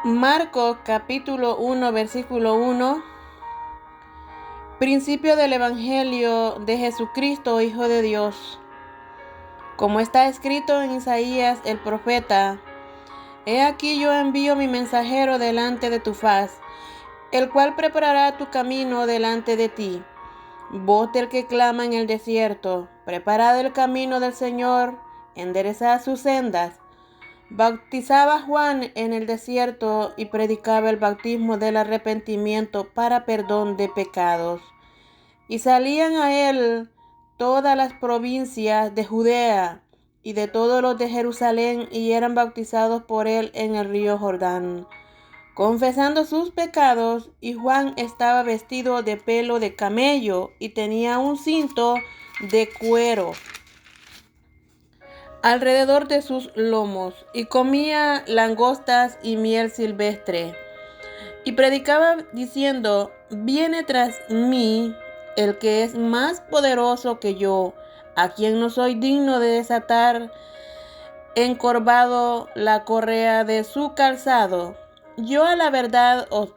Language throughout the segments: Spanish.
Marcos capítulo 1 versículo 1. Principio del Evangelio de Jesucristo, Hijo de Dios. Como está escrito en Isaías el profeta: He aquí yo envío mi mensajero delante de tu faz, el cual preparará tu camino delante de ti. Voz del que clama en el desierto: preparad el camino del Señor, enderezad sus sendas. Bautizaba Juan en el desierto y predicaba el bautismo del arrepentimiento para perdón de pecados. Y salían a él todas las provincias de Judea y de todos los de Jerusalén, y eran bautizados por él en el río Jordán, confesando sus pecados. Y Juan estaba vestido de pelo de camello y tenía un cinto de cuero alrededor de sus lomos, y comía langostas y miel silvestre. Y predicaba diciendo: Viene tras mí el que es más poderoso que yo, a quien no soy digno de desatar encorvado la correa de su calzado. Yo a la verdad os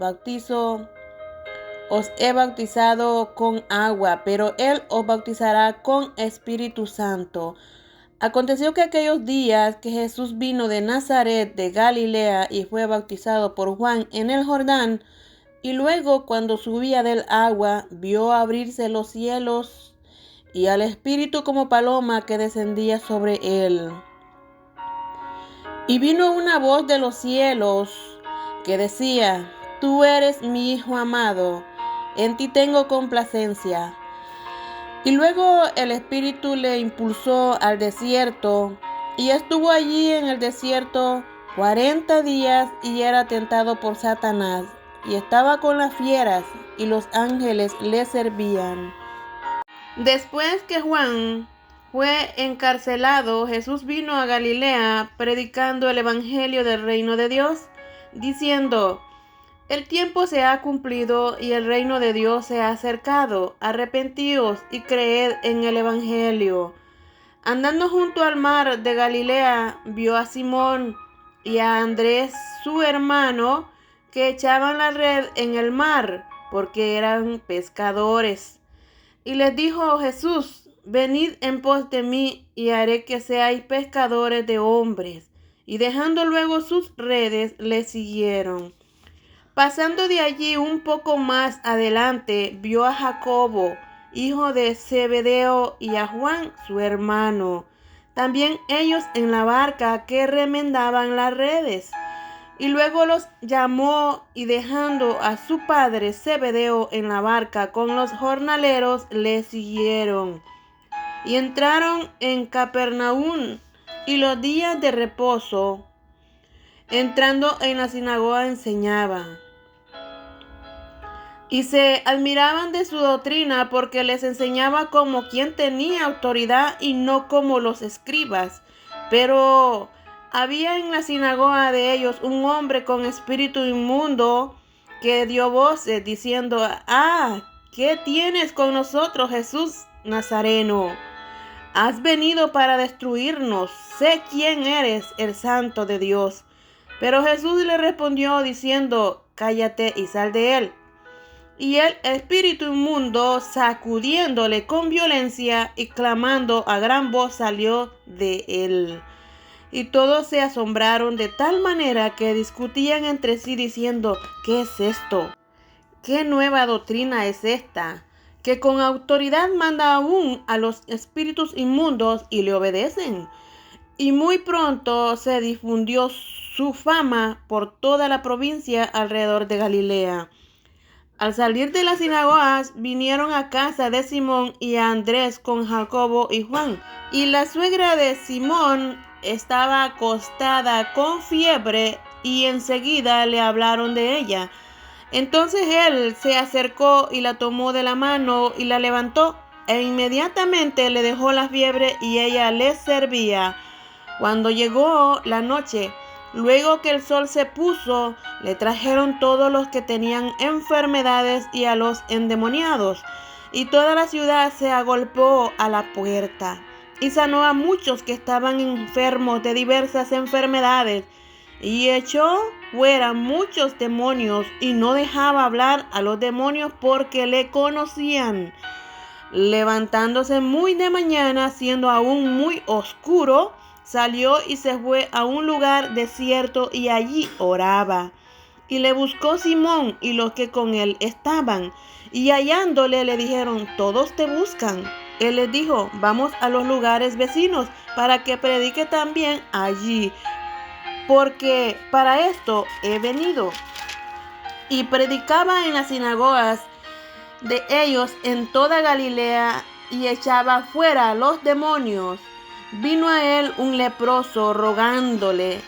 he bautizado con agua, pero él os bautizará con Espíritu Santo. Aconteció que aquellos días que Jesús vino de Nazaret de Galilea y fue bautizado por Juan en el Jordán, y luego cuando subía del agua, vio abrirse los cielos y al Espíritu como paloma que descendía sobre él. Y vino una voz de los cielos que decía: Tú eres mi Hijo amado, en ti tengo complacencia. Y luego el Espíritu le impulsó al desierto, y estuvo allí en el desierto 40 días y era tentado por Satanás, y estaba con las fieras, y los ángeles le servían. Después que Juan fue encarcelado, Jesús vino a Galilea predicando el Evangelio del reino de Dios, diciendo: El tiempo se ha cumplido y el reino de Dios se ha acercado. Arrepentíos y creed en el Evangelio. Andando junto al mar de Galilea, vio a Simón y a Andrés, su hermano, que echaban la red en el mar, porque eran pescadores. Y les dijo Jesús: Venid en pos de mí, y haré que seáis pescadores de hombres. Y dejando luego sus redes, le siguieron. Pasando de allí un poco más adelante, vio a Jacobo, hijo de Zebedeo, y a Juan, su hermano, también ellos en la barca, que remendaban las redes. Y luego los llamó, y dejando a su padre Zebedeo en la barca con los jornaleros, le siguieron. Y entraron en Capernaum, y los días de reposo, entrando en la sinagoga, enseñaban. Y se admiraban de su doctrina, porque les enseñaba como quien tenía autoridad y no como los escribas. Pero había en la sinagoga de ellos un hombre con espíritu inmundo, que dio voces diciendo: ¿Qué tienes con nosotros, Jesús Nazareno? Has venido para destruirnos. Sé quién eres, el Santo de Dios. Pero Jesús le respondió diciendo: Cállate y sal de él. Y el espíritu inmundo, sacudiéndole con violencia y clamando a gran voz, salió de él. Y todos se asombraron de tal manera que discutían entre sí diciendo: ¿Qué es esto? ¿Qué nueva doctrina es esta? Que con autoridad manda aún a los espíritus inmundos y le obedecen. Y muy pronto se difundió su fama por toda la provincia alrededor de Galilea. Al salir de las sinagogas, vinieron a casa de Simón y a Andrés con Jacobo y Juan. Y la suegra de Simón estaba acostada con fiebre, y enseguida le hablaron de ella. Entonces él se acercó y la tomó de la mano y la levantó, e inmediatamente le dejó la fiebre y ella les servía. Cuando llegó la noche, luego que el sol se puso, le trajeron todos los que tenían enfermedades y a los endemoniados, y toda la ciudad se agolpó a la puerta, y sanó a muchos que estaban enfermos de diversas enfermedades, y echó fuera muchos demonios y no dejaba hablar a los demonios porque le conocían. Levantándose muy de mañana, siendo aún muy oscuro, salió y se fue a un lugar desierto y allí oraba. Y le buscó Simón y los que con él estaban, y hallándole le dijeron: todos te buscan. Él les dijo: vamos a los lugares vecinos para que predique también allí, porque para esto he venido. Y predicaba en las sinagogas de ellos en toda Galilea y echaba fuera los demonios. Vino a él un leproso rogándole,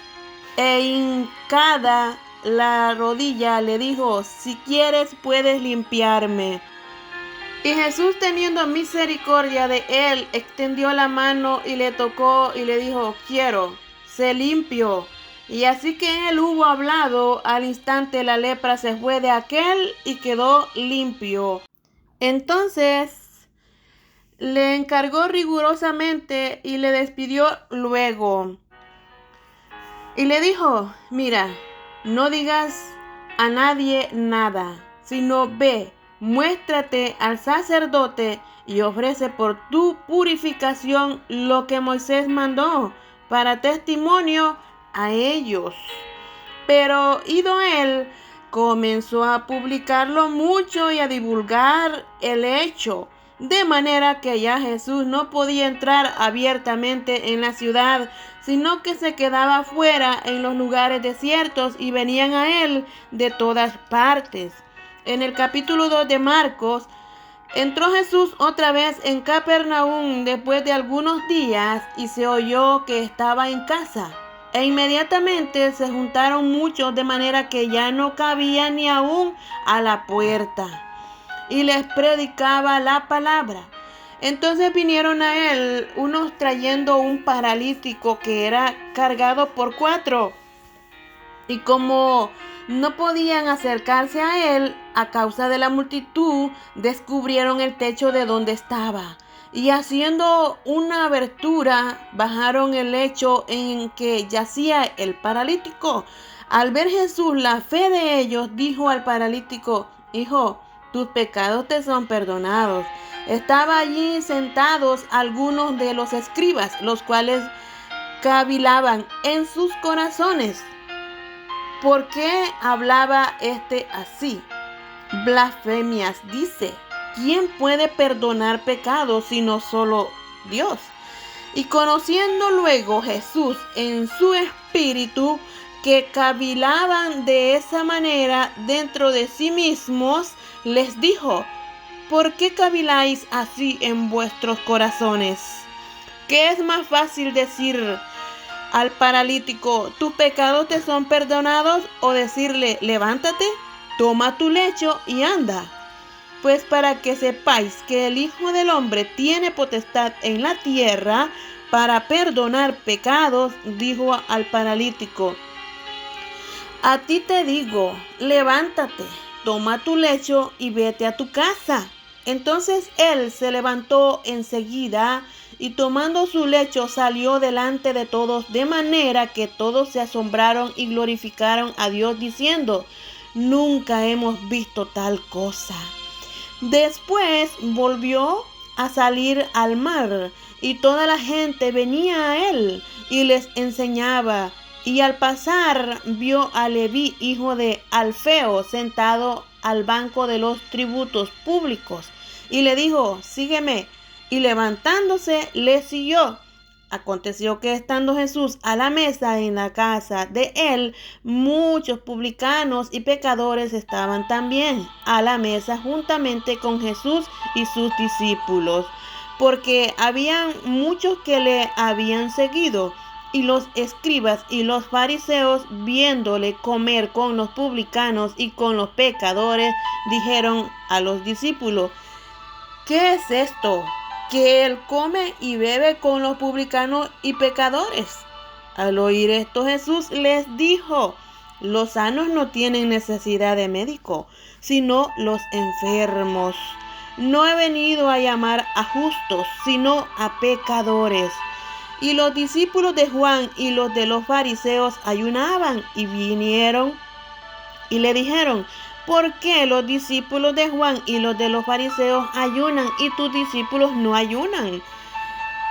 e hincada la rodilla le dijo: si quieres puedes limpiarme. Y Jesús, teniendo misericordia de él, extendió la mano y le tocó y le dijo: quiero, sé limpio. Y así que él hubo hablado, al instante la lepra se fue de aquel y quedó limpio. Entonces le encargó rigurosamente y le despidió luego. Y le dijo: mira, no digas a nadie nada, sino ve, muéstrate al sacerdote y ofrece por tu purificación lo que Moisés mandó para testimonio a ellos. Pero ido él, comenzó a publicarlo mucho y a divulgar el hecho, de manera que ya Jesús no podía entrar abiertamente en la ciudad, sino que se quedaba fuera en los lugares desiertos y venían a él de todas partes. En el capítulo 2 de Marcos, entró Jesús otra vez en Capernaum después de algunos días y se oyó que estaba en casa. E inmediatamente se juntaron muchos de manera que ya no cabía ni aún a la puerta. Y les predicaba la palabra. Entonces vinieron a él unos trayendo un paralítico que era cargado por 4. Y como no podían acercarse a él a causa de la multitud, descubrieron el techo de donde estaba. Y haciendo una abertura, bajaron el lecho en que yacía el paralítico. Al ver Jesús la fe de ellos, dijo al paralítico: hijo, tus pecados te son perdonados. Estaba allí sentados algunos de los escribas, los cuales cavilaban en sus corazones: ¿por qué hablaba así? Blasfemias dice. ¿Quién puede perdonar pecados sino solo Dios? Y conociendo luego Jesús en su espíritu que cavilaban de esa manera dentro de sí mismos, les dijo: ¿por qué caviláis así en vuestros corazones? ¿Qué es más fácil decir al paralítico: tus pecados te son perdonados, o decirle: levántate, toma tu lecho y anda? Pues para que sepáis que el Hijo del Hombre tiene potestad en la tierra para perdonar pecados, dijo al paralítico: a ti te digo, levántate, toma tu lecho y vete a tu casa. Entonces él se levantó enseguida y tomando su lecho salió delante de todos, de manera que todos se asombraron y glorificaron a Dios diciendo: nunca hemos visto tal cosa. Después volvió a salir al mar y toda la gente venía a él y les enseñaba. Y al pasar vio a Leví, hijo de Alfeo, sentado al banco de los tributos públicos, y le dijo: sígueme. Y levantándose le siguió. Aconteció que estando Jesús a la mesa en la casa de él, muchos publicanos y pecadores estaban también a la mesa juntamente con Jesús y sus discípulos, porque habían muchos que le habían seguido. Y los escribas y los fariseos, viéndole comer con los publicanos y con los pecadores, dijeron a los discípulos: ¿qué es esto? Que él come y bebe con los publicanos y pecadores. Al oír esto, Jesús les dijo: los sanos no tienen necesidad de médico, sino los enfermos. No he venido a llamar a justos, sino a pecadores. Y los discípulos de Juan y los de los fariseos ayunaban y vinieron y le dijeron: ¿por qué los discípulos de Juan y los de los fariseos ayunan y tus discípulos no ayunan?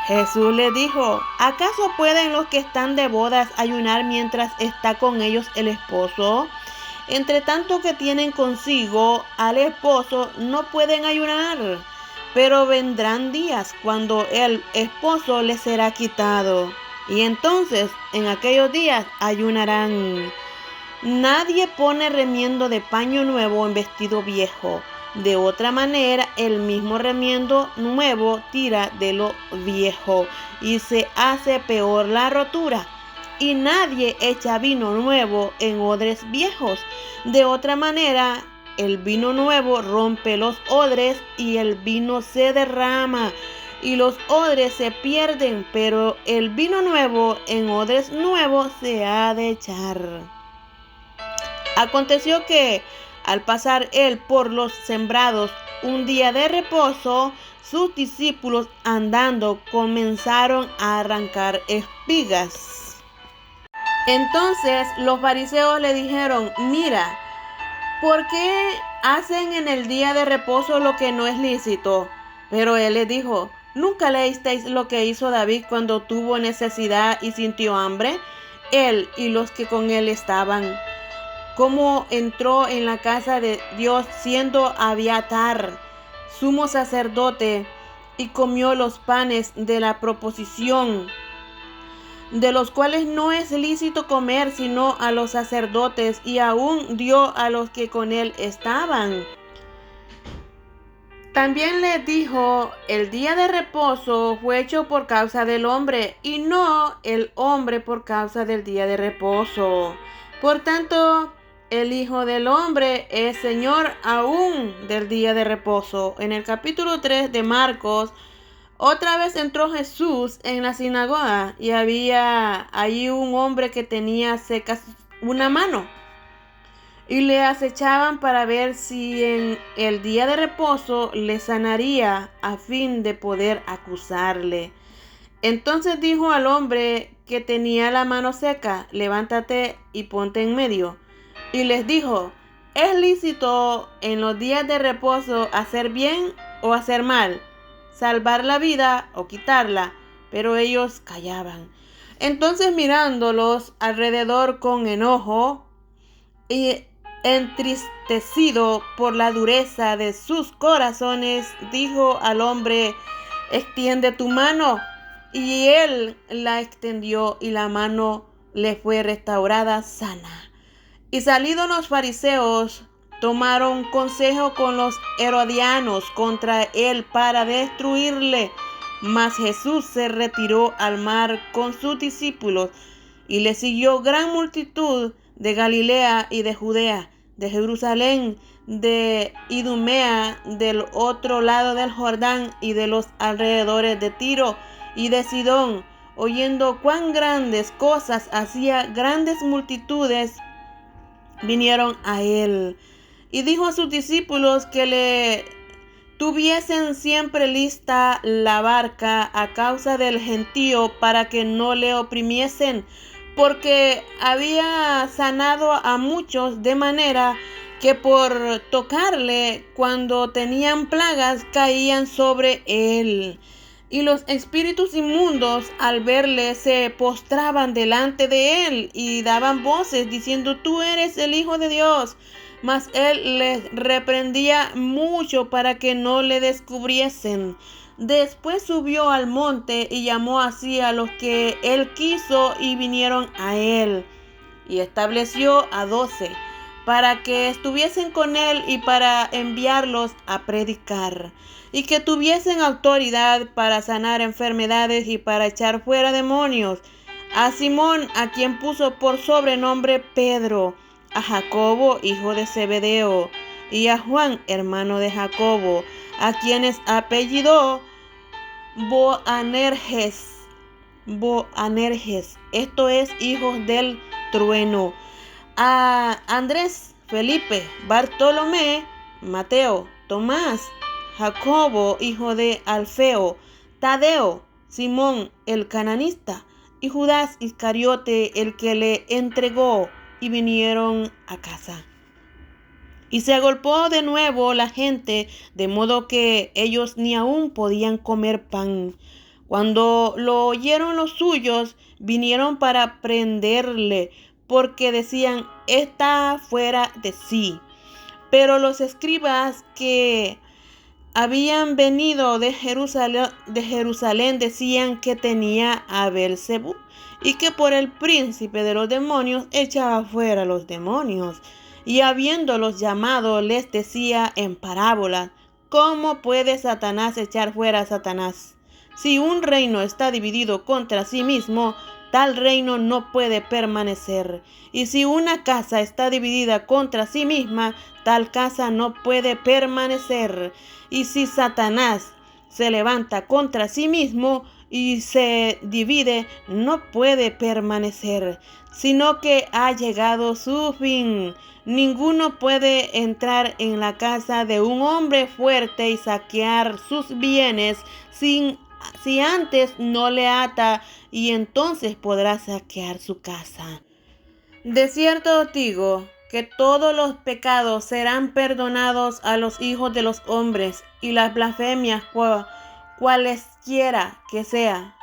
Jesús les dijo: ¿acaso pueden los que están de bodas ayunar mientras está con ellos el esposo? Entre tanto que tienen consigo al esposo, no pueden ayunar. Pero vendrán días cuando el esposo les será quitado, y entonces en aquellos días ayunarán. Nadie pone remiendo de paño nuevo en vestido viejo. De otra manera, el mismo remiendo nuevo tira de lo viejo y se hace peor la rotura. Y nadie echa vino nuevo en odres viejos. De otra manera, el vino nuevo rompe los odres y el vino se derrama y los odres se pierden, pero el vino nuevo en odres nuevos se ha de echar. Aconteció que, al pasar él por los sembrados un día de reposo, sus discípulos andando comenzaron a arrancar espigas. Entonces los fariseos le dijeron: mira, ¿por qué hacen en el día de reposo lo que no es lícito? Pero él les dijo: ¿nunca leísteis lo que hizo David cuando tuvo necesidad y sintió hambre? Él y los que con él estaban. Cómo entró en la casa de Dios siendo Abiatar sumo sacerdote y comió los panes de la proposición, de los cuales no es lícito comer sino a los sacerdotes, y aún dio a los que con él estaban. También les dijo: el día de reposo fue hecho por causa del hombre, y no el hombre por causa del día de reposo. Por tanto, el Hijo del Hombre es Señor aún del día de reposo. En el capítulo 3 de Marcos, otra vez entró Jesús en la sinagoga y había allí un hombre que tenía seca una mano. Y le acechaban para ver si en el día de reposo le sanaría, a fin de poder acusarle. Entonces dijo al hombre que tenía la mano seca: levántate y ponte en medio. Y les dijo: ¿es lícito en los días de reposo hacer bien o hacer mal? ¿Salvar la vida o quitarla? Pero ellos callaban. Entonces, mirándolos alrededor con enojo y entristecido por la dureza de sus corazones, dijo al hombre: extiende tu mano. Y él la extendió y la mano le fue restaurada sana. Y salidos los fariseos, tomaron consejo con los herodianos contra él para destruirle. Mas Jesús se retiró al mar con sus discípulos, y le siguió gran multitud de Galilea y de Judea, de Jerusalén, de Idumea, del otro lado del Jordán, y de los alrededores de Tiro y de Sidón. Oyendo cuán grandes cosas hacía, grandes multitudes vinieron a él. Y dijo a sus discípulos que le tuviesen siempre lista la barca a causa del gentío, para que no le oprimiesen, porque había sanado a muchos, de manera que por tocarle, cuando tenían plagas, caían sobre él. Y los espíritus inmundos, al verle, se postraban delante de él y daban voces diciendo: tú eres el Hijo de Dios. Mas él les reprendía mucho para que no le descubriesen. Después subió al monte y llamó así a los que él quiso, y vinieron a él. Y estableció a 12 para que estuviesen con él y para enviarlos a predicar, y que tuviesen autoridad para sanar enfermedades y para echar fuera demonios. A Simón, a quien puso por sobrenombre Pedro, a Jacobo, hijo de Zebedeo, y a Juan, hermano de Jacobo, a quienes apellidó Boanerges, esto es, hijos del trueno, a Andrés, Felipe, Bartolomé, Mateo, Tomás, Jacobo, hijo de Alfeo, Tadeo, Simón el cananista y Judas Iscariote el que le entregó, y vinieron a casa. Y se agolpó de nuevo la gente, de modo que ellos ni aún podían comer pan. Cuando lo oyeron los suyos, vinieron para prenderle, porque decían: está fuera de sí. Pero los escribas que habían venido de Jerusalén decían que tenía a Beelzebú, y que por el príncipe de los demonios echaba fuera los demonios. Y habiéndolos llamado, les decía en parábolas: ¿cómo puede Satanás echar fuera a Satanás? Si un reino está dividido contra sí mismo, tal reino no puede permanecer. Y si una casa está dividida contra sí misma, tal casa no puede permanecer. Y si Satanás se levanta contra sí mismo y se divide, no puede permanecer, sino que ha llegado su fin. Ninguno puede entrar en la casa de un hombre fuerte y saquear sus bienes si antes no le ata, y entonces podrá saquear su casa. De cierto os digo que todos los pecados serán perdonados a los hijos de los hombres, y las blasfemias cualesquiera que sea.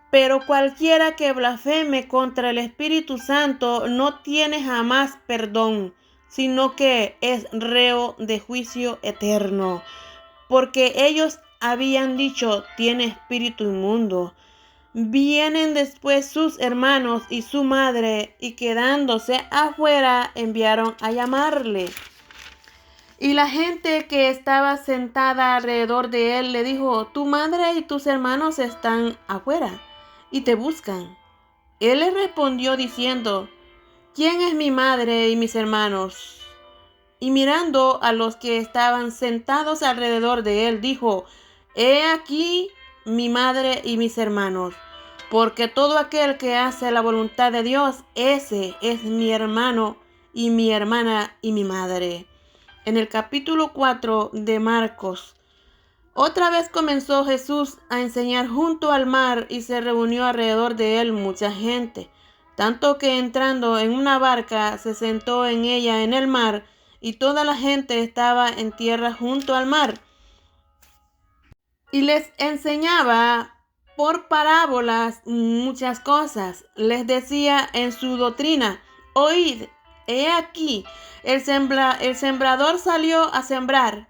Pero cualquiera que blasfeme contra el Espíritu Santo no tiene jamás perdón, sino que es reo de juicio eterno. Porque ellos habían dicho: tiene espíritu inmundo. Vienen después sus hermanos y su madre, y quedándose afuera enviaron a llamarle. Y la gente que estaba sentada alrededor de él le dijo: tu madre y tus hermanos están afuera y te buscan. Él les respondió diciendo: ¿quién es mi madre y mis hermanos? Y mirando a los que estaban sentados alrededor de él, dijo: he aquí mi madre y mis hermanos. Porque todo aquel que hace la voluntad de Dios, ese es mi hermano y mi hermana y mi madre. En el capítulo 4 de Marcos. Otra vez comenzó Jesús a enseñar junto al mar, y se reunió alrededor de él mucha gente, tanto que entrando en una barca se sentó en ella en el mar, y toda la gente estaba en tierra junto al mar. Y les enseñaba por parábolas muchas cosas. Les decía en su doctrina: oíd, he aquí, el sembrador salió a sembrar.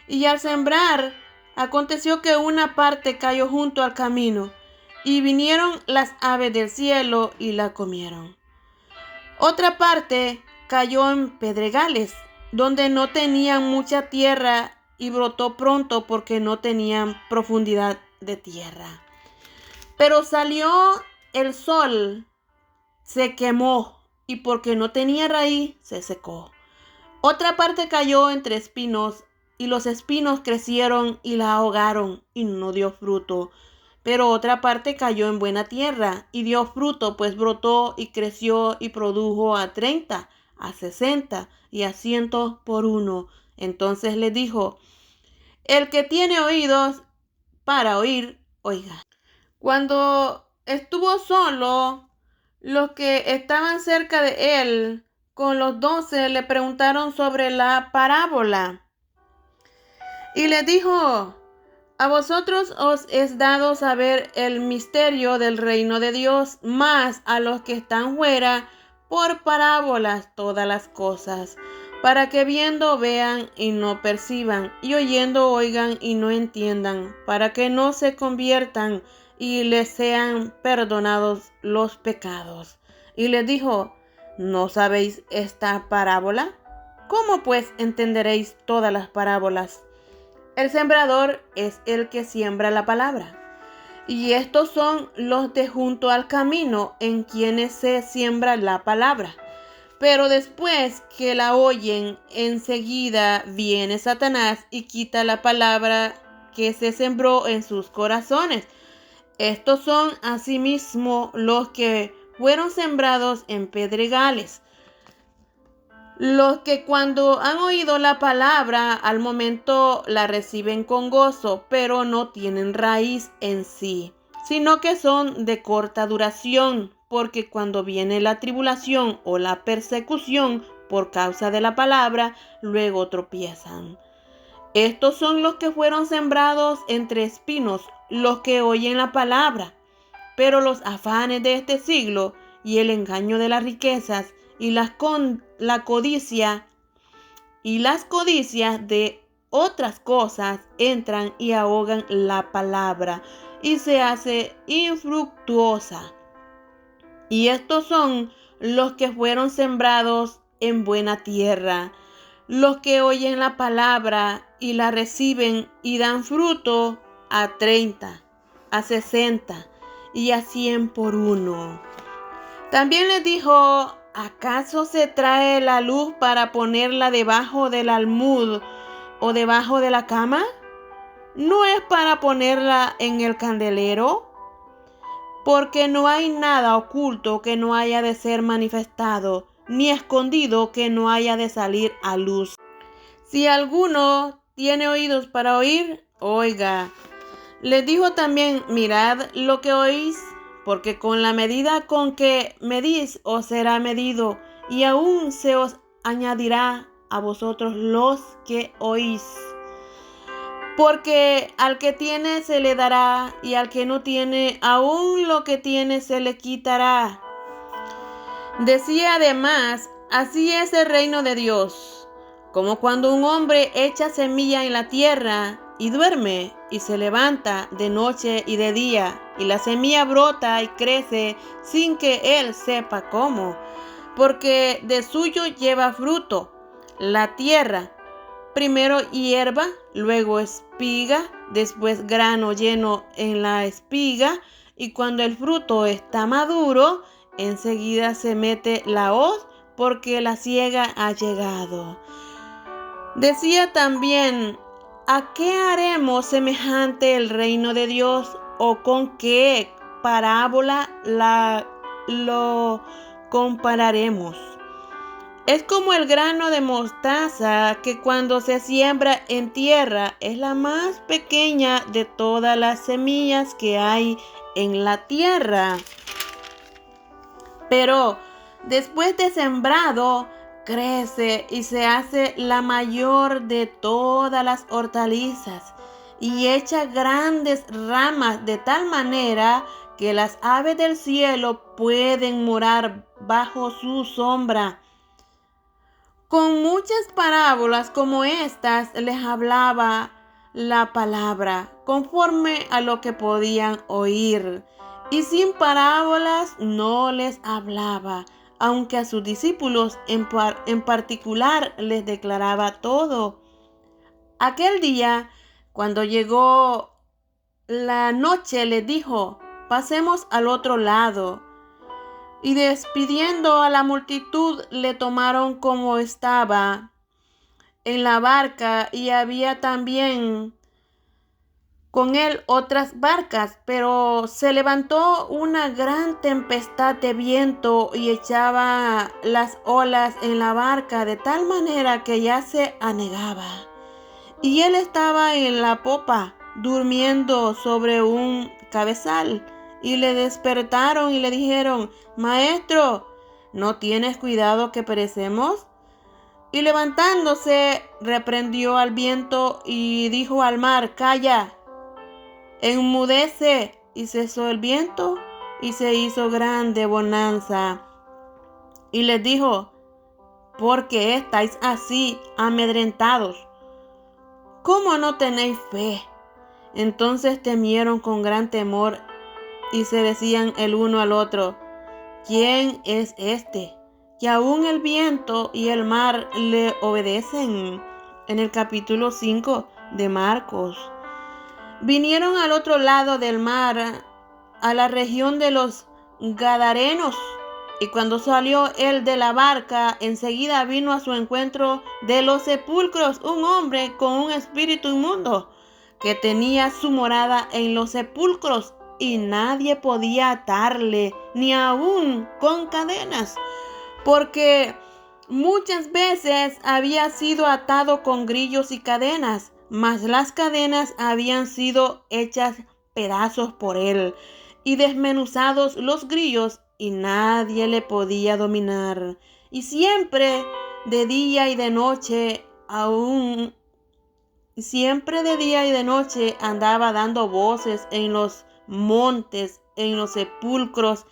Y al sembrar, aconteció que una parte cayó junto al camino, y vinieron las aves del cielo y la comieron. Otra parte cayó en pedregales, donde no tenían mucha tierra, y brotó pronto porque no tenían profundidad de tierra. Pero salió el sol, se quemó, y porque no tenía raíz, se secó. Otra parte cayó entre espinos, y los espinos crecieron y la ahogaron, y no dio fruto. Pero otra parte cayó en buena tierra, y dio fruto, pues brotó y creció y produjo a 30, a 60 y a 100 por uno. Entonces le dijo: el que tiene oídos para oír, oiga. Cuando estuvo solo, los que estaban cerca de él con los 12 le preguntaron sobre la parábola. Y le dijo: a vosotros os es dado saber el misterio del reino de Dios, mas a los que están fuera, por parábolas todas las cosas, para que viendo vean y no perciban, y oyendo oigan y no entiendan, para que no se conviertan y les sean perdonados los pecados. Y les dijo: ¿no sabéis esta parábola? ¿Cómo pues entenderéis todas las parábolas? El sembrador es el que siembra la palabra. Y estos son los de junto al camino, en quienes se siembra la palabra. Pero después que la oyen, enseguida viene Satanás y quita la palabra que se sembró en sus corazones. Estos son asimismo los que fueron sembrados en pedregales. Los que cuando han oído la palabra, al momento la reciben con gozo, pero no tienen raíz en sí, sino que son de corta duración, porque cuando viene la tribulación o la persecución por causa de la palabra, luego tropiezan. Estos son los que fueron sembrados entre espinos, los que oyen la palabra, pero los afanes de este siglo y el engaño de las riquezas y las codicias de otras cosas entran y ahogan la palabra y se hace infructuosa. Y estos son los que fueron sembrados en buena tierra, los que oyen la palabra y la reciben y dan fruto a 30, a 60 y a 100 por uno. También les dijo: ¿acaso se trae la luz para ponerla debajo del almud o debajo de la cama? ¿No es para ponerla en el candelero? Porque no hay nada oculto que no haya de ser manifestado, ni escondido que no haya de salir a luz. Si alguno tiene oídos para oír, oiga. Les dijo también: mirad lo que oís, porque con la medida con que medís os será medido, y aún se os añadirá a vosotros los que oís. Porque al que tiene se le dará, y al que no tiene, aún lo que tiene se le quitará. Decía además: así es el reino de Dios, como cuando un hombre echa semilla en la tierra y duerme y se levanta de noche y de día, y la semilla brota y crece sin que él sepa cómo, porque de suyo lleva fruto la tierra, primero hierba, luego espiga, después grano lleno en la espiga, y cuando el fruto está maduro, enseguida se mete la hoz, porque la siega ha llegado. Decía también: ¿a qué haremos semejante el reino de Dios? ¿O con qué parábola lo compararemos? Es como el grano de mostaza, que cuando se siembra en tierra es la más pequeña de todas las semillas que hay en la tierra. Pero después de sembrado, crece y se hace la mayor de todas las hortalizas, y echa grandes ramas de tal manera que las aves del cielo pueden morar bajo su sombra. Con muchas parábolas como estas les hablaba la palabra, conforme a lo que podían oír, y sin parábolas no les hablaba, aunque a sus discípulos en particular les declaraba todo. Aquel día, cuando llegó la noche, les dijo: pasemos al otro lado. Y despidiendo a la multitud, le tomaron como estaba en la barca, y había también con él otras barcas, pero se levantó una gran tempestad de viento y echaba las olas en la barca de tal manera que ya se anegaba. Y él estaba en la popa, durmiendo sobre un cabezal. Y le despertaron y le dijeron: Maestro, ¿no tienes cuidado que perecemos? Y levantándose, reprendió al viento y dijo al mar: Calla, enmudece. Y cesó el viento y se hizo grande bonanza. Y les dijo: ¿por qué estáis así amedrentados? ¿Cómo no tenéis fe? Entonces temieron con gran temor y se decían el uno al otro: ¿quién es este, que aún el viento y el mar le obedecen? En el capítulo 5 de Marcos. Vinieron al otro lado del mar, a la región de los Gadarenos, y cuando salió él de la barca, enseguida vino a su encuentro de los sepulcros un hombre con un espíritu inmundo, que tenía su morada en los sepulcros, y nadie podía atarle, ni aún con cadenas, porque Muchas veces había sido atado con grillos y cadenas, mas las cadenas habían sido hechas pedazos por él y desmenuzados los grillos, y nadie le podía dominar. Y siempre de día y de noche, siempre de día y de noche andaba dando voces en los montes, en los sepulcros,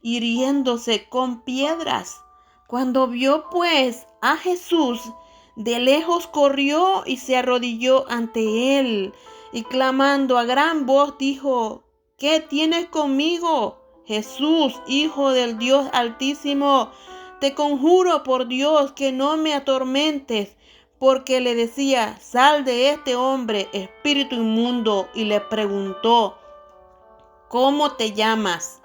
hiriéndose con piedras. Cuando vio pues a Jesús, de lejos corrió y se arrodilló ante él, y clamando a gran voz dijo: ¿Qué tienes conmigo, Jesús, Hijo del Dios Altísimo? Te conjuro por Dios que no me atormentes. Porque le decía: sal de este hombre, espíritu inmundo. Y le preguntó: ¿cómo te llamas?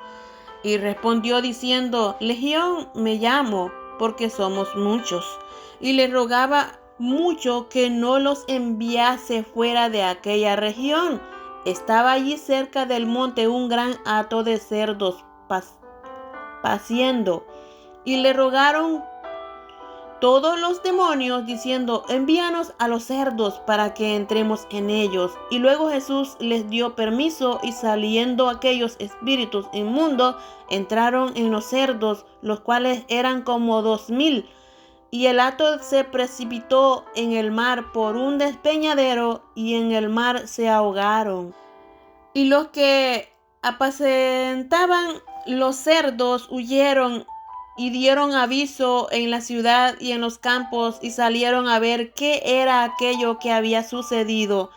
Y respondió diciendo: Legión me llamo, porque somos muchos. Y le rogaba mucho que no los enviase fuera de aquella región. Estaba allí cerca del monte un gran hato de cerdos paciendo. Y le rogaron todos los demonios, diciendo: envíanos a los cerdos para que entremos en ellos. Y luego Jesús les dio permiso, y saliendo aquellos espíritus inmundos, entraron en los cerdos, los cuales eran como 2000. Y el hato se precipitó en el mar por un despeñadero, y en el mar se ahogaron. Y los que apacentaban los cerdos huyeron y dieron aviso en la ciudad y en los campos, y salieron a ver qué era aquello que había sucedido.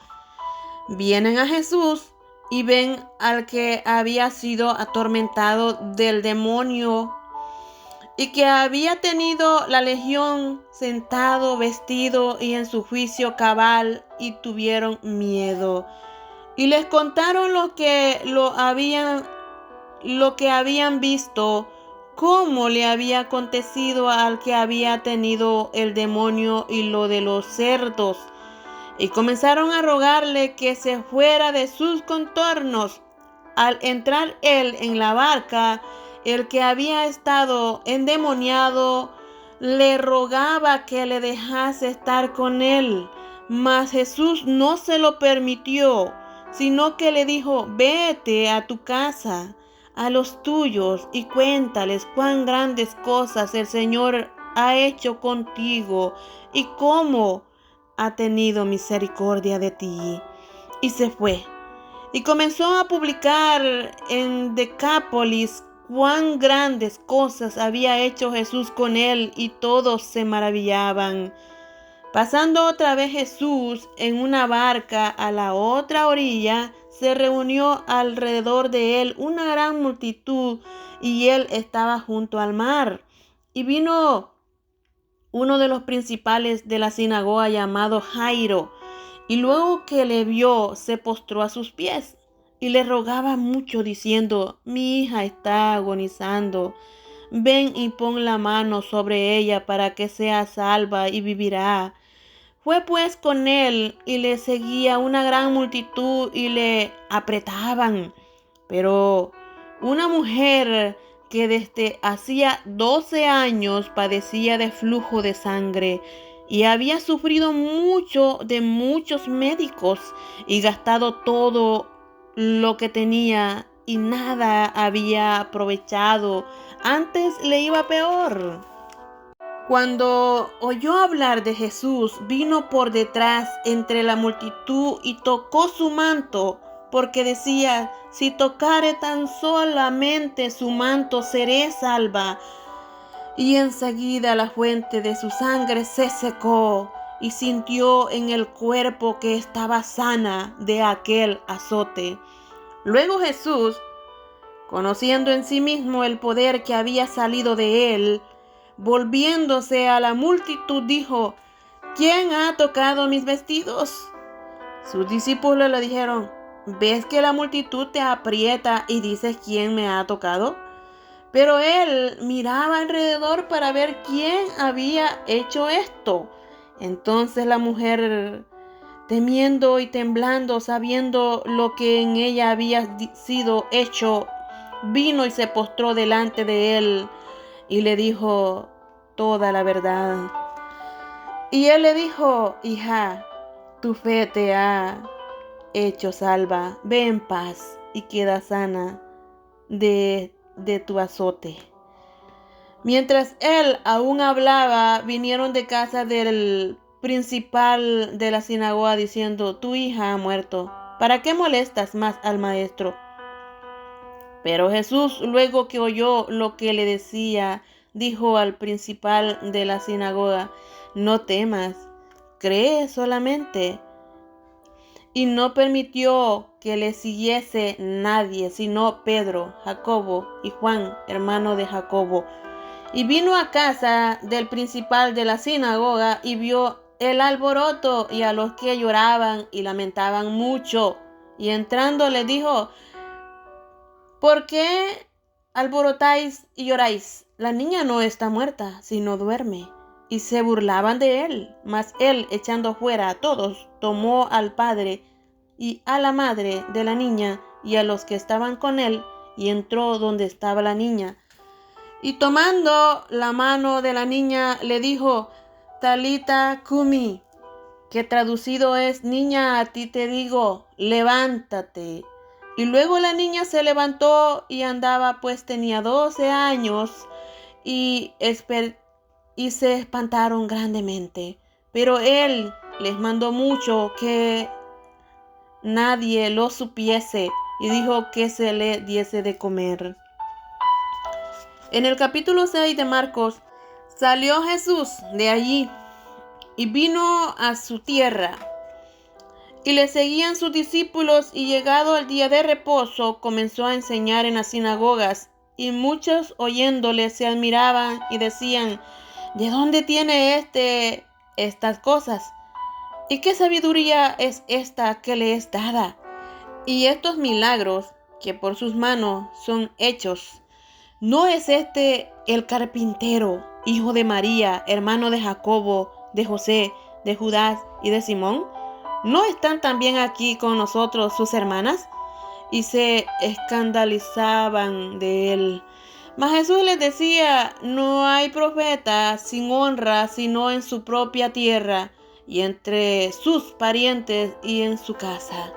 Vienen a Jesús y ven al que había sido atormentado del demonio y que había tenido la legión, sentado, vestido y en su juicio cabal, y tuvieron miedo. Y les contaron lo que habían visto, cómo le había acontecido al que había tenido el demonio y lo de los cerdos. Y comenzaron a rogarle que se fuera de sus contornos. Al entrar él en la barca, el que había estado endemoniado le rogaba que le dejase estar con él. Mas Jesús no se lo permitió, sino que le dijo: vete a tu casa, a los tuyos, y cuéntales cuán grandes cosas el Señor ha hecho contigo y cómo ha tenido misericordia de ti. Y se fue y comenzó a publicar en Decápolis cuán grandes cosas había hecho Jesús con él, y todos se maravillaban. Pasando otra vez Jesús en una barca a la otra orilla, se reunió alrededor de él una gran multitud, y él estaba junto al mar. Y vino uno de los principales de la sinagoga, llamado Jairo, y luego que le vio, se postró a sus pies y le rogaba mucho, diciendo: mi hija está agonizando. Ven y pon la mano sobre ella para que sea salva y vivirá. Fue pues con él, y le seguía una gran multitud y le apretaban. Pero una mujer que desde hacía 12 años padecía de flujo de sangre, y había sufrido mucho de muchos médicos, y gastado todo lo que tenía, y nada había aprovechado, antes le iba peor. Cuando oyó hablar de Jesús, vino por detrás entre la multitud y tocó su manto, porque decía: si tocare tan solamente su manto, seré salva. Y enseguida la fuente de su sangre se secó, y sintió en el cuerpo que estaba sana de aquel azote. Luego Jesús, conociendo en sí mismo el poder que había salido de él, volviéndose a la multitud, dijo: ¿quién ha tocado mis vestidos? Sus discípulos le dijeron: ¿ves que la multitud te aprieta y dices: ¿quién me ha tocado? Pero él miraba alrededor para ver quién había hecho esto. Entonces la mujer, temiendo y temblando, sabiendo lo que en ella había sido hecho, vino y se postró delante de él y le dijo: toda la verdad. Y él le dijo: hija, tu fe te ha hecho salva, ve en paz y queda sana de tu azote. Mientras él aún hablaba, vinieron de casa del principal de la sinagoga diciendo: tu hija ha muerto, ¿para qué molestas más al maestro? Pero Jesús, luego que oyó lo que le decía, dijo al principal de la sinagoga: no temas, cree solamente. Y no permitió que le siguiese nadie, sino Pedro, Jacobo y Juan, hermano de Jacobo. Y vino a casa del principal de la sinagoga y vio el alboroto y a los que lloraban y lamentaban mucho. Y entrando le dijo: ¿por qué alborotáis y lloráis? La niña no está muerta, sino duerme. Y se burlaban de él. Mas él, echando fuera a todos, tomó al padre y a la madre de la niña y a los que estaban con él, y entró donde estaba la niña. Y tomando la mano de la niña, le dijo: Talita cumi, que traducido es: niña, a ti te digo, levántate. Y luego la niña se levantó y andaba, pues tenía 12 años, y se espantaron grandemente. Pero él les mandó mucho que nadie lo supiese, y dijo que se le diese de comer. En el capítulo 6 de Marcos, salió Jesús de allí y vino a su tierra, y le seguían sus discípulos, y llegado el día de reposo, comenzó a enseñar en las sinagogas, y muchos oyéndole se admiraban y decían: ¿de dónde tiene estas cosas? ¿Y qué sabiduría es esta que le es dada? Y estos milagros que por sus manos son hechos. ¿No es este el carpintero, hijo de María, hermano de Jacobo, de José, de Judas y de Simón? ¿No están también aquí con nosotros sus hermanas? Y se escandalizaban de él. Mas Jesús les decía: no hay profeta sin honra sino en su propia tierra, y entre sus parientes y en su casa.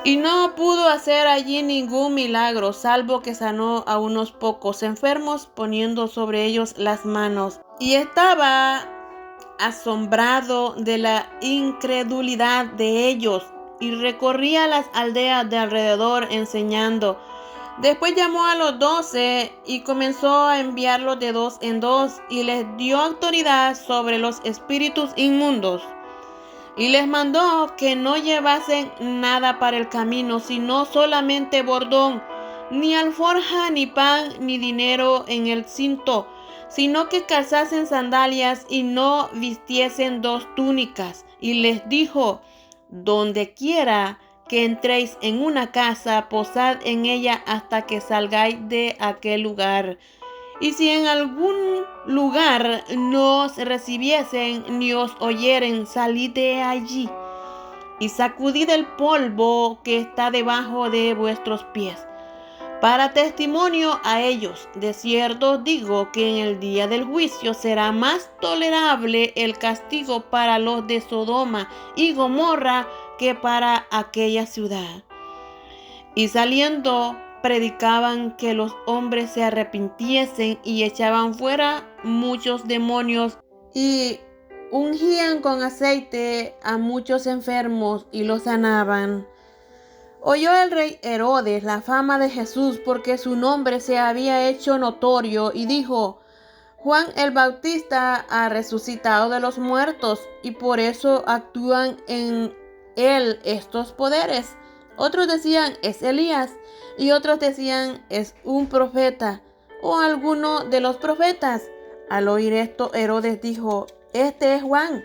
Y no pudo hacer allí ningún milagro, salvo que sanó a unos pocos enfermos, poniendo sobre ellos las manos. Y estaba asombrado de la incredulidad de ellos, y recorría las aldeas de alrededor enseñando. Después llamó a los 12 y comenzó a enviarlos de 2 en 2, y les dio autoridad sobre los espíritus inmundos. Y les mandó que no llevasen nada para el camino, sino solamente bordón, ni alforja, ni pan, ni dinero en el cinto, sino que calzasen sandalias y no vistiesen 2 túnicas. Y les dijo: donde quiera que entréis en una casa, posad en ella hasta que salgáis de aquel lugar. Y si en algún lugar no os recibiesen ni os oyeren, salid de allí y sacudid el polvo que está debajo de vuestros pies, para testimonio a ellos. De cierto os digo que en el día del juicio será más tolerable el castigo para los de Sodoma y Gomorra que para aquella ciudad. Y saliendo, predicaban que los hombres se arrepintiesen, y echaban fuera muchos demonios, y ungían con aceite a muchos enfermos y los sanaban. Oyó el rey Herodes la fama de Jesús, porque su nombre se había hecho notorio, y dijo: Juan el Bautista ha resucitado de los muertos, y por eso actúan en él estos poderes. Otros decían: es Elías, y otros decían: es un profeta, o alguno de los profetas. Al oír esto, Herodes dijo: este es Juan,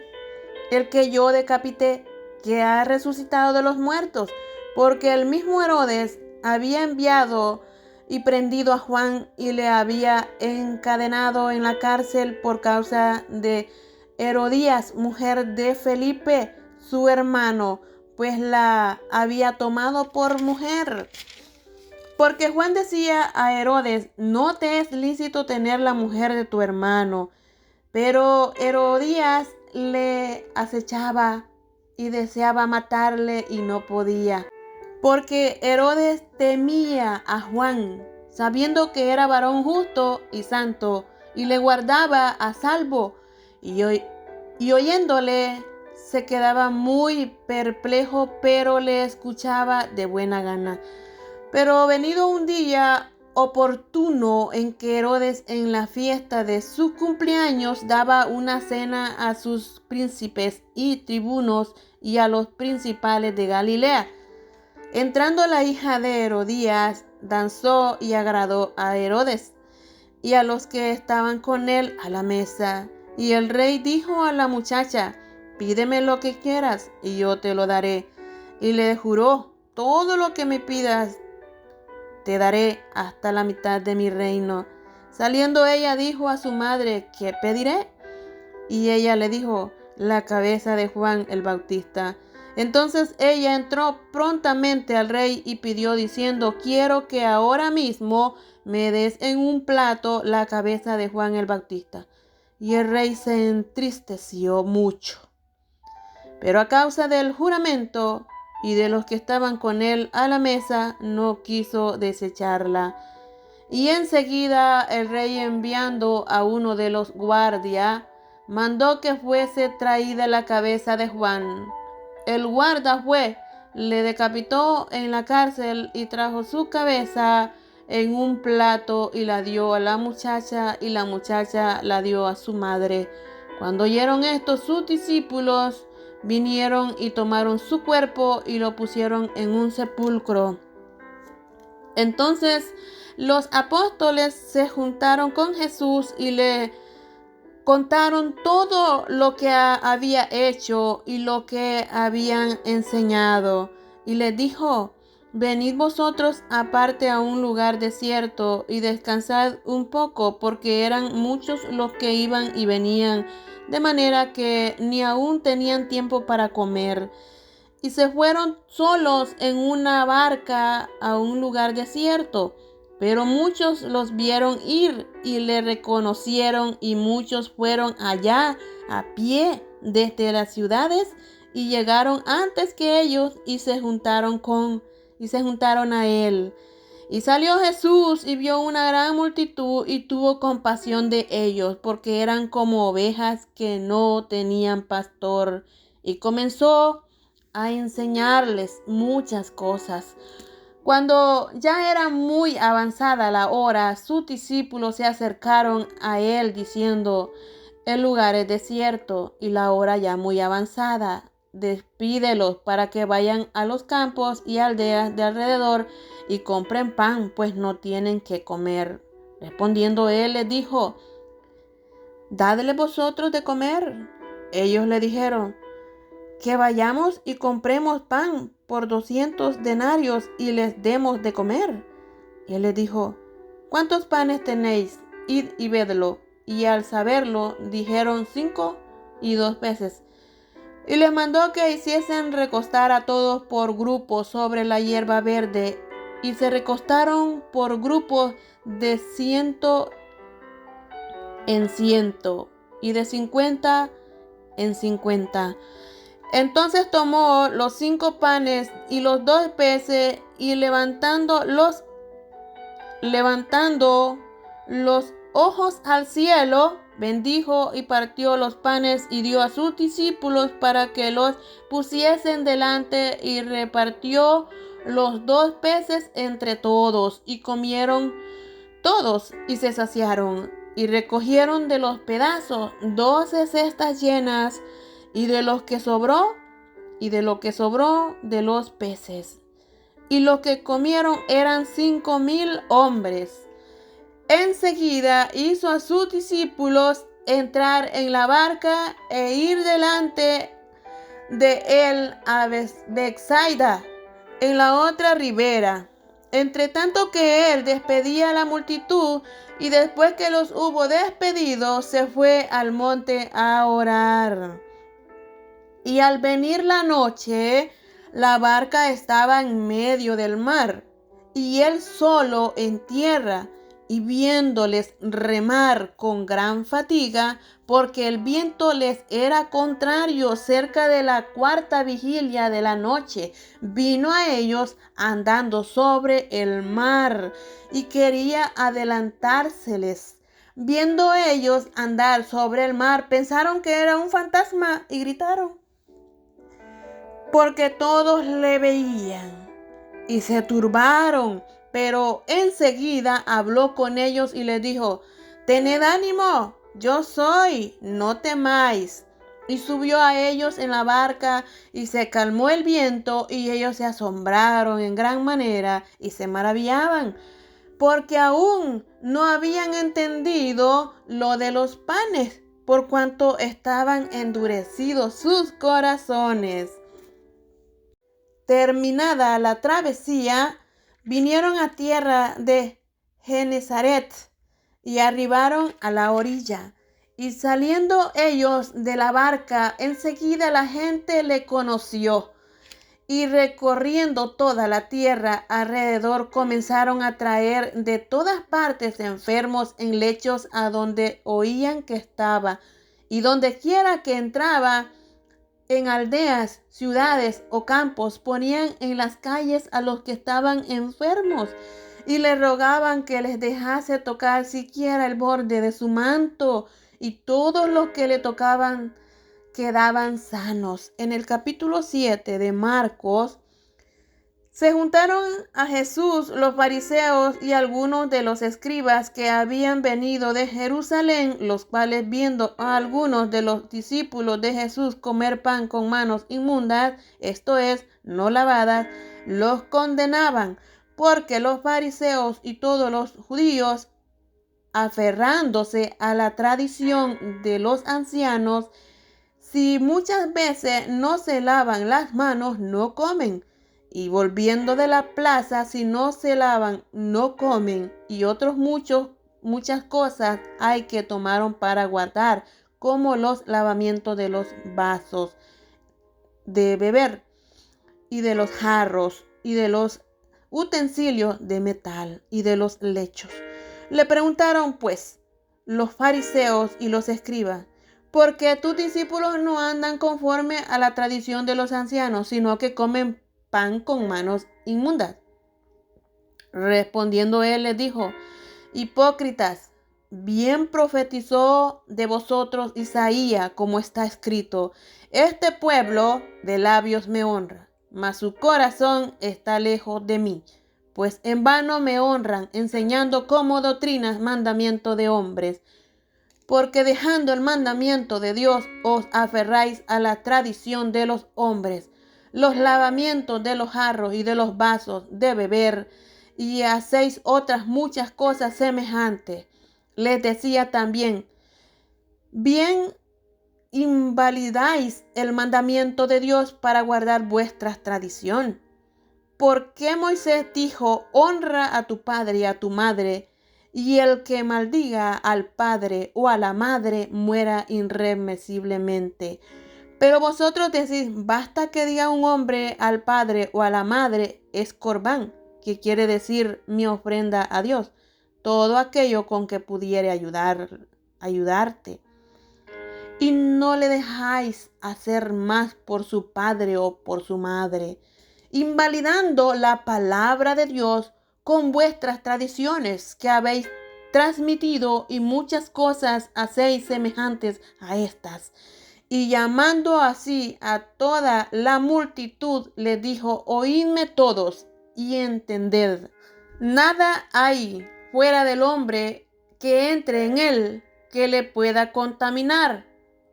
el que yo decapité, que ha resucitado de los muertos. Porque el mismo Herodes había enviado y prendido a Juan, y le había encadenado en la cárcel por causa de Herodías, mujer de Felipe, su hermano, pues la había tomado por mujer. Porque Juan decía a Herodes: no te es lícito tener la mujer de tu hermano. Pero Herodías le acechaba y deseaba matarle y no podía. Porque Herodes temía a Juan, sabiendo que era varón justo y santo, y le guardaba a salvo. Y oyéndole, se quedaba muy perplejo, pero le escuchaba de buena gana. Pero venido un día oportuno en que Herodes, en la fiesta de su cumpleaños, daba una cena a sus príncipes y tribunos y a los principales de Galilea. Entrando la hija de Herodías, danzó y agradó a Herodes y a los que estaban con él a la mesa. Y el rey dijo a la muchacha: pídeme lo que quieras y yo te lo daré. Y le juró: todo lo que me pidas te daré, hasta la mitad de mi reino. Saliendo ella dijo a su madre: ¿qué pediré? Y ella le dijo: la cabeza de Juan el Bautista. Entonces ella entró prontamente al rey y pidió diciendo: quiero que ahora mismo me des en un plato la cabeza de Juan el Bautista. Y el rey se entristeció mucho. Pero a causa del juramento y de los que estaban con él a la mesa, no quiso desecharla. Y enseguida el rey, enviando a uno de los guardias, mandó que fuese traída la cabeza de Juan. El guarda fue, le decapitó en la cárcel y trajo su cabeza en un plato y la dio a la muchacha, y la muchacha la dio a su madre. Cuando oyeron esto, sus discípulos vinieron y tomaron su cuerpo y lo pusieron en un sepulcro. Entonces los apóstoles se juntaron con Jesús y le contaron todo lo que había hecho y lo que habían enseñado. Y les dijo: venid vosotros aparte a un lugar desierto y descansad un poco, porque eran muchos los que iban y venían, de manera que ni aún tenían tiempo para comer. Y se fueron solos en una barca a un lugar desierto. Pero muchos los vieron ir y le reconocieron, y muchos fueron allá a pie desde las ciudades y llegaron antes que ellos y se juntaron a él. Y salió Jesús y vio una gran multitud y tuvo compasión de ellos, porque eran como ovejas que no tenían pastor, y comenzó a enseñarles muchas cosas. Cuando ya era muy avanzada la hora, sus discípulos se acercaron a él diciendo: el lugar es desierto y la hora ya muy avanzada. Despídelos para que vayan a los campos y aldeas de alrededor y compren pan, pues no tienen qué comer. Respondiendo él les dijo: dadle vosotros de comer. Ellos le dijeron: que vayamos y compremos pan por 200 denarios y les demos de comer. Y él les dijo: ¿cuántos panes tenéis? Id y vedlo. Y al saberlo, dijeron: 5 y 2 peces. Y les mandó que hiciesen recostar a todos por grupos sobre la hierba verde. Y se recostaron por grupos de 100 en 100 y de 50 en 50. Entonces tomó los 5 panes y los 2 peces, y levantando los ojos al cielo, bendijo y partió los panes y dio a sus discípulos para que los pusiesen delante, y repartió los 2 peces entre todos, y comieron todos y se saciaron, y recogieron de los pedazos 12 cestas llenas, y de lo que sobró de los peces. Y lo que comieron eran 5,000 hombres. Enseguida hizo a sus discípulos entrar en la barca e ir delante de él a Betsaida, en la otra ribera. Entre tanto que él despedía a la multitud, y después que los hubo despedido, se fue al monte a orar. Y al venir la noche, la barca estaba en medio del mar, y él solo en tierra, y viéndoles remar con gran fatiga, porque el viento les era contrario, cerca de la 4ª vigilia de la noche, vino a ellos andando sobre el mar y quería adelantárseles. Viendo ellos andar sobre el mar, pensaron que era un fantasma y gritaron, porque todos le veían y se turbaron. Pero enseguida habló con ellos y les dijo, tened ánimo, yo soy, no temáis. Y subió a ellos en la barca y se calmó el viento, y ellos se asombraron en gran manera y se maravillaban, porque aún no habían entendido lo de los panes, por cuanto estaban endurecidos sus corazones. Terminada la travesía, vinieron a tierra de Genesaret y arribaron a la orilla. Y saliendo ellos de la barca, enseguida la gente le conoció. Y recorriendo toda la tierra alrededor, comenzaron a traer de todas partes enfermos en lechos a donde oían que estaba. Y donde quiera que entraba, en aldeas, ciudades o campos, ponían en las calles a los que estaban enfermos y le rogaban que les dejase tocar siquiera el borde de su manto, y todos los que le tocaban quedaban sanos. En el capítulo 7 de Marcos, se juntaron a Jesús los fariseos y algunos de los escribas que habían venido de Jerusalén, los cuales, viendo a algunos de los discípulos de Jesús comer pan con manos inmundas, esto es, no lavadas, los condenaban, porque los fariseos y todos los judíos, aferrándose a la tradición de los ancianos, si muchas veces no se lavan las manos, no comen. Y volviendo de la plaza, si no se lavan, no comen. Y muchas cosas hay que tomaron para guardar, como los lavamientos de los vasos de beber, y de los jarros, y de los utensilios de metal, y de los lechos. Le preguntaron pues los fariseos y los escribas, ¿por qué tus discípulos no andan conforme a la tradición de los ancianos, sino que comen pan con manos inmundas? Respondiendo él les dijo, hipócritas, bien profetizó de vosotros Isaías, como está escrito, este pueblo de labios me honra, mas su corazón está lejos de mí, pues en vano me honran, enseñando como doctrinas mandamiento de hombres. Porque dejando el mandamiento de Dios, os aferráis a la tradición de los hombres, los lavamientos de los jarros y de los vasos de beber, y hacéis otras muchas cosas semejantes. Les decía también, bien invalidáis el mandamiento de Dios para guardar vuestra tradición. ¿Por qué Moisés dijo, honra a tu padre y a tu madre, y el que maldiga al padre o a la madre muera irremisiblemente? Pero vosotros decís, basta que diga un hombre al padre o a la madre, es corbán, que quiere decir mi ofrenda a Dios, todo aquello con que pudiere ayudarte. Y no le dejáis hacer más por su padre o por su madre, invalidando la palabra de Dios con vuestras tradiciones que habéis transmitido, y muchas cosas hacéis semejantes a estas. Y llamando así a toda la multitud, le dijo, oídme todos y entended. Nada hay fuera del hombre que entre en él que le pueda contaminar,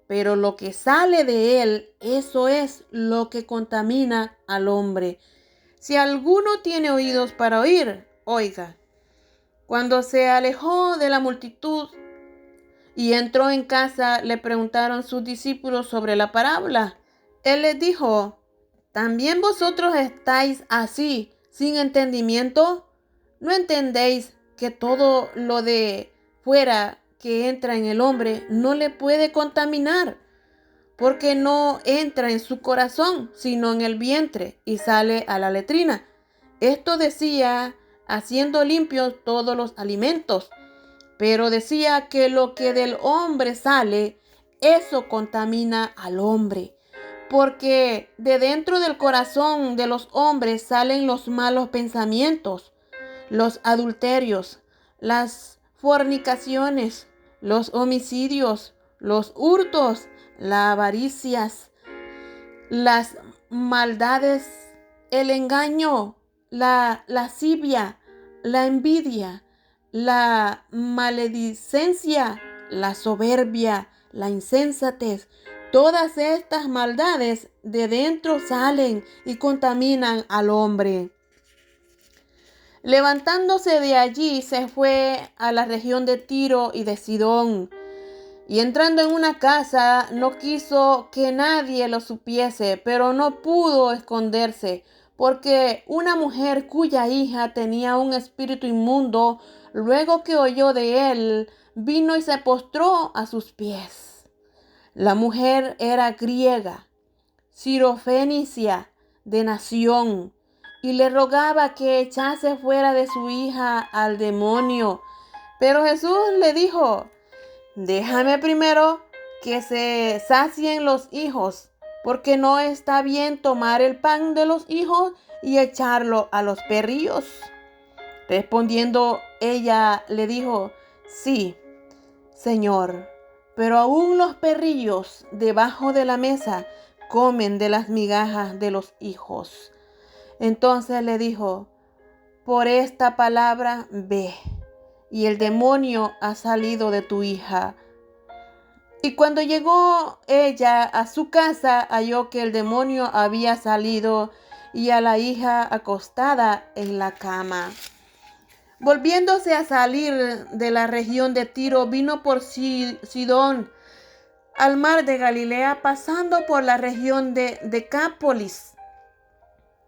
pero lo que sale de él, eso es lo que contamina al hombre. Si alguno tiene oídos para oír, oiga. Cuando se alejó de la multitud y entró en casa, le preguntaron sus discípulos sobre la parábola. Él les dijo, ¿también vosotros estáis así, sin entendimiento? ¿No entendéis que todo lo de fuera que entra en el hombre no le puede contaminar? Porque no entra en su corazón, sino en el vientre, y sale a la letrina. Esto decía haciendo limpios todos los alimentos. Pero decía que lo que del hombre sale, eso contamina al hombre, porque de dentro del corazón de los hombres salen los malos pensamientos, los adulterios, las fornicaciones, los homicidios, los hurtos, las avaricias, las maldades, el engaño, la lascivia, la envidia, la maledicencia, la soberbia, la insensatez. Todas estas maldades de dentro salen y contaminan al hombre. Levantándose de allí, se fue a la región de Tiro y de Sidón. Y entrando en una casa, no quiso que nadie lo supiese, pero no pudo esconderse, porque una mujer cuya hija tenía un espíritu inmundo, luego que oyó de él, vino y se postró a sus pies. La mujer era griega, sirofenicia de nación, y le rogaba que echase fuera de su hija al demonio. Pero Jesús le dijo: déjame primero que se sacien los hijos, porque no está bien tomar el pan de los hijos y echarlo a los perrillos. Respondiendo ella le dijo: sí, Señor, pero aún los perrillos debajo de la mesa comen de las migajas de los hijos. Entonces le dijo: por esta palabra ve, y el demonio ha salido de tu hija. Y cuando llegó ella a su casa, halló que el demonio había salido y a la hija acostada en la cama. Volviéndose a salir de la región de Tiro, vino por Sidón al mar de Galilea, pasando por la región de Decápolis.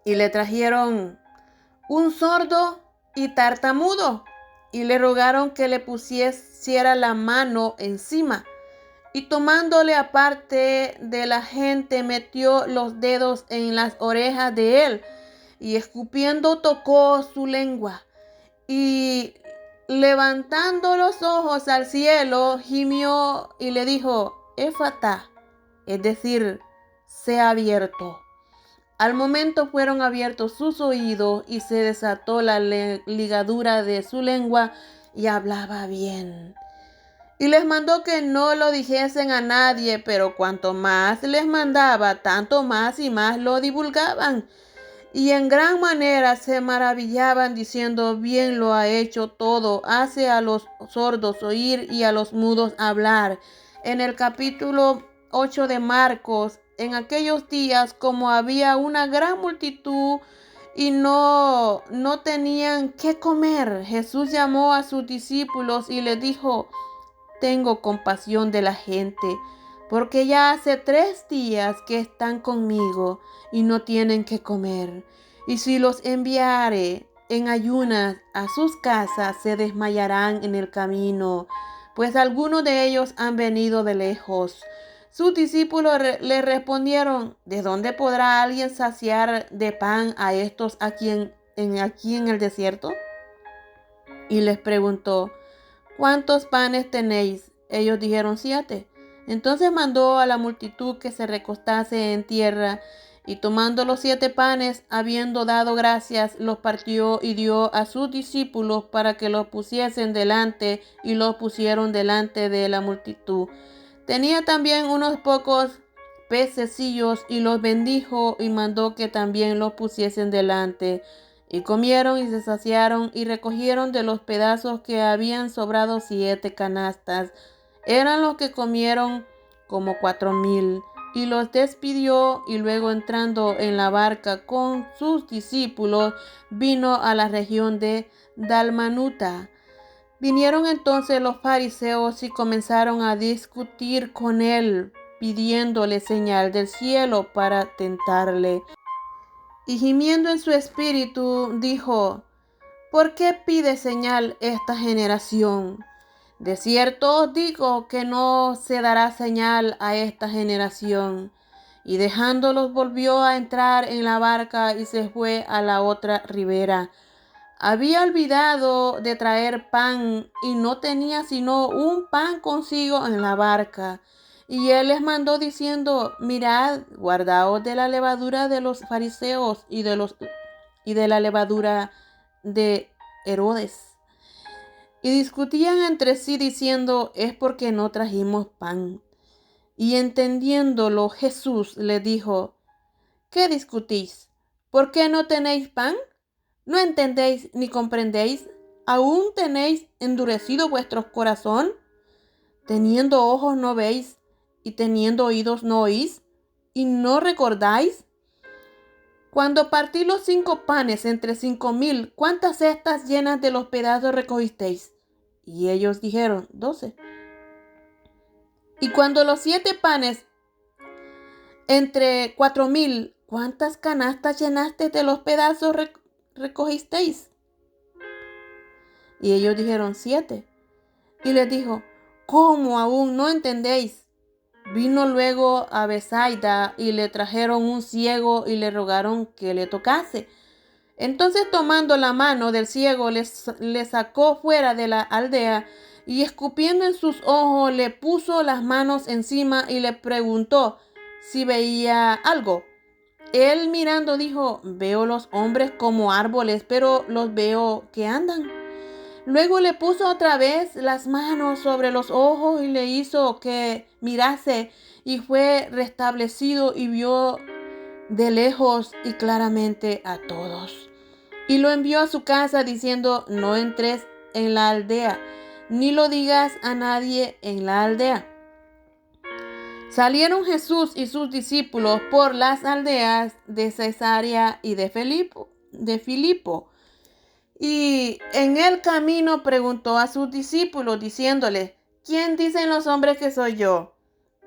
Y le trajeron un sordo y tartamudo, y le rogaron que le pusiera la mano encima. Y tomándole aparte de la gente, metió los dedos en las orejas de él, y escupiendo tocó su lengua. Y levantando los ojos al cielo, gimió y le dijo: Éfata, es decir, sea abierto. Al momento fueron abiertos sus oídos y se desató la ligadura de su lengua y hablaba bien. Y les mandó que no lo dijesen a nadie, pero cuanto más les mandaba, tanto más y más lo divulgaban. Y en gran manera se maravillaban, diciendo: bien lo ha hecho todo, hace a los sordos oír y a los mudos hablar. En el capítulo 8 de Marcos, en aquellos días, como había una gran multitud y no tenían qué comer, Jesús llamó a sus discípulos y les dijo: tengo compasión de la gente, porque ya hace 3 días que están conmigo y no tienen que comer. Y si los enviare en ayunas a sus casas, se desmayarán en el camino, pues algunos de ellos han venido de lejos. Sus discípulos le respondieron: ¿de dónde podrá alguien saciar de pan a estos aquí en el desierto? Y les preguntó: ¿cuántos panes tenéis? Ellos dijeron: 7. Entonces mandó a la multitud que se recostase en tierra, y tomando los 7 panes, habiendo dado gracias, los partió y dio a sus discípulos para que los pusiesen delante, y los pusieron delante de la multitud. Tenía también unos pocos pececillos, y los bendijo y mandó que también los pusiesen delante. Y comieron y se saciaron y recogieron de los pedazos que habían sobrado 7 canastas. Eran los que comieron como 4,000. Y los despidió, y luego entrando en la barca con sus discípulos, vino a la región de Dalmanuta. Vinieron entonces los fariseos y comenzaron a discutir con él, pidiéndole señal del cielo para tentarle. Y gimiendo en su espíritu, dijo: ¿por qué pide señal esta generación? De cierto os digo que no se dará señal a esta generación. Y dejándolos volvió a entrar en la barca y se fue a la otra ribera. había olvidado de traer pan y no tenía sino un pan consigo en la barca. Y él les mandó diciendo: mirad, guardaos de la levadura de los fariseos y de la levadura de Herodes. Y discutían entre sí diciendo: es porque no trajimos pan. Y entendiéndolo, Jesús le dijo: ¿qué discutís? ¿Por qué no tenéis pan? ¿No entendéis ni comprendéis? ¿Aún tenéis endurecido vuestro corazón? Teniendo ojos no veis, y teniendo oídos no oís, y no recordáis. Cuando partí los 5 panes entre 5,000, ¿cuántas cestas llenas de los pedazos recogisteis? Y ellos dijeron: 12. Y cuando los 7 panes entre 4,000, ¿cuántas canastas llenaste de los pedazos recogisteis? Y ellos dijeron: 7. Y les dijo: ¿cómo aún no entendéis? Vino luego a Betsaida y le trajeron un ciego y le rogaron que le tocase. Entonces, tomando la mano del ciego, le sacó fuera de la aldea y escupiendo en sus ojos le puso las manos encima y le preguntó si veía algo. Él mirando dijo: veo los hombres como árboles, pero los veo que andan. Luego le puso otra vez las manos sobre los ojos y le hizo que mirase, y fue restablecido y vio de lejos y claramente a todos. Y lo envió a su casa diciendo: no entres en la aldea, ni lo digas a nadie en la aldea. Salieron Jesús y sus discípulos por las aldeas de Cesarea y de Filipo. Y en el camino preguntó a sus discípulos diciéndole: ¿quién dicen los hombres que soy yo?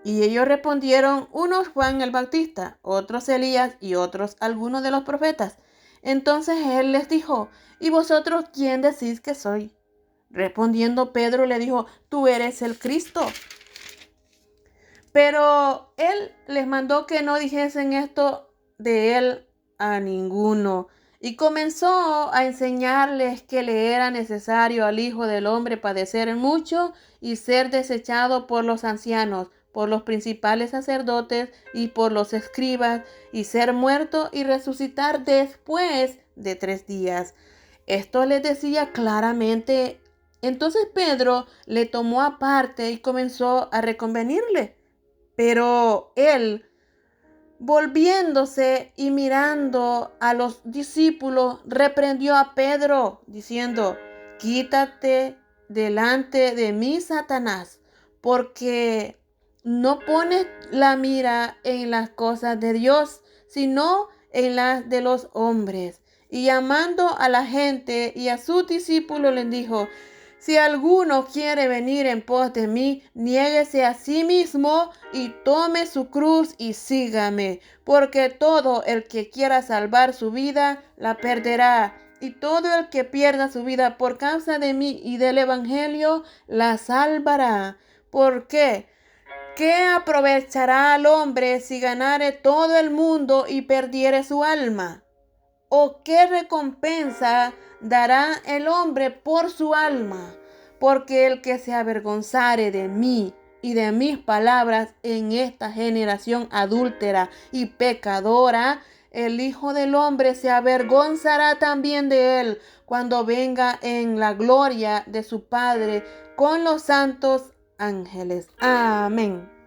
Y ellos respondieron: unos Juan el Bautista, otros Elías y otros algunos de los profetas. Entonces él les dijo: ¿y vosotros quién decís que soy? Respondiendo Pedro le dijo: tú eres el Cristo. Pero él les mandó que no dijesen esto de él a ninguno. Y comenzó a enseñarles que le era necesario al Hijo del Hombre padecer mucho y ser desechado por los ancianos, por los principales sacerdotes y por los escribas, y ser muerto y resucitar después de 3 días. Esto les decía claramente. Entonces Pedro le tomó aparte y comenzó a reconvenirle. Pero él, volviéndose y mirando a los discípulos, reprendió a Pedro, diciendo: quítate delante de mí, Satanás, porque no pones la mira en las cosas de Dios, sino en las de los hombres. Y llamando a la gente y a sus discípulos les dijo: si alguno quiere venir en pos de mí, niéguese a sí mismo y tome su cruz y sígame, porque todo el que quiera salvar su vida, la perderá. Y todo el que pierda su vida por causa de mí y del evangelio, la salvará. ¿Por qué? ¿Qué aprovechará al hombre si ganare todo el mundo y perdiere su alma? ¿O qué recompensa dará el hombre por su alma? Porque el que se avergonzare de mí y de mis palabras en esta generación adúltera y pecadora, el Hijo del Hombre se avergonzará también de él cuando venga en la gloria de su Padre con los santos ángeles. Amén.